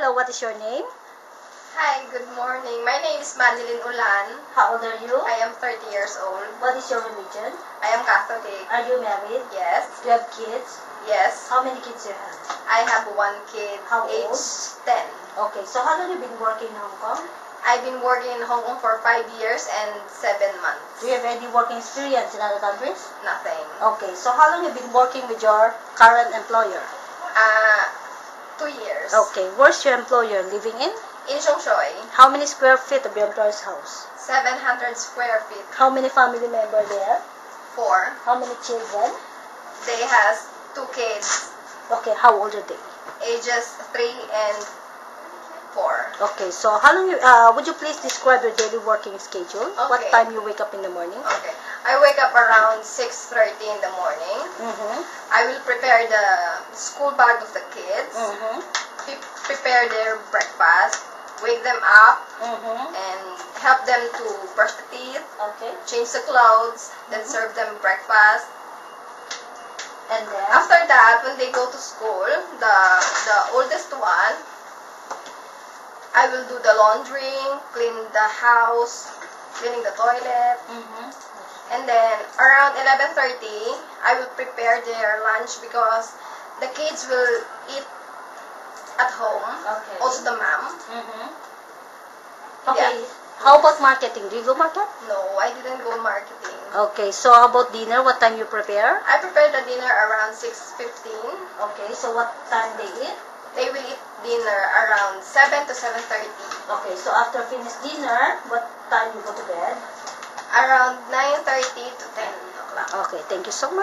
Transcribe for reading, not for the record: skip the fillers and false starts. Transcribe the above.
Hello, what is your name? Hi, good morning. My name is Madeline Ulan. How old are you? I am 30 years old. What is your religion? I am Catholic. Are you married? Yes. Do you have kids? Yes. How many kids do you have? I have one kid, How age old? 10. Okay, so how long have you been working in Hong Kong? I've been working in Hong Kong for 5 years and 7 months. Do you have any working experience in other countries? Nothing. Okay, so how long have you been working with your current employer? 2 years. Okay, where's your employer living in? In Shongshoi, How many square feet of your employer's house? 700 square feet. How many family members there? 4. How many children? They has 2 kids, Okay, how old are they? ages 3 and 4. Okay, so how long would you please describe your daily working schedule? What Okay. time you wake up in the morning? Okay. I wake up around 6:30 in the morning. Mm-hmm. I will prepare the school bag of the kids, Mm-hmm. prepare their breakfast, wake them up, Mm-hmm. and help them to brush the teeth, Okay. change the clothes, then serve them breakfast. And then? After that, when they go to school, the oldest one, I will do the laundry, clean the house, cleaning the toilet, Mm-hmm. and then around 11:30, I will prepare their lunch because the kids will eat at home. Okay. Also the mom. Mm-hmm. Okay. Yeah. How about marketing? Do you go market? No, I didn't go marketing. Okay, so how about dinner? What time you prepare? I prepare the dinner around 6:15. Okay, so what time they eat? They will eat dinner around 7 to 7:30. Okay, so after finish dinner, what time you go to bed? Around 9:30 to 10 o'clock. Okay, thank you so much.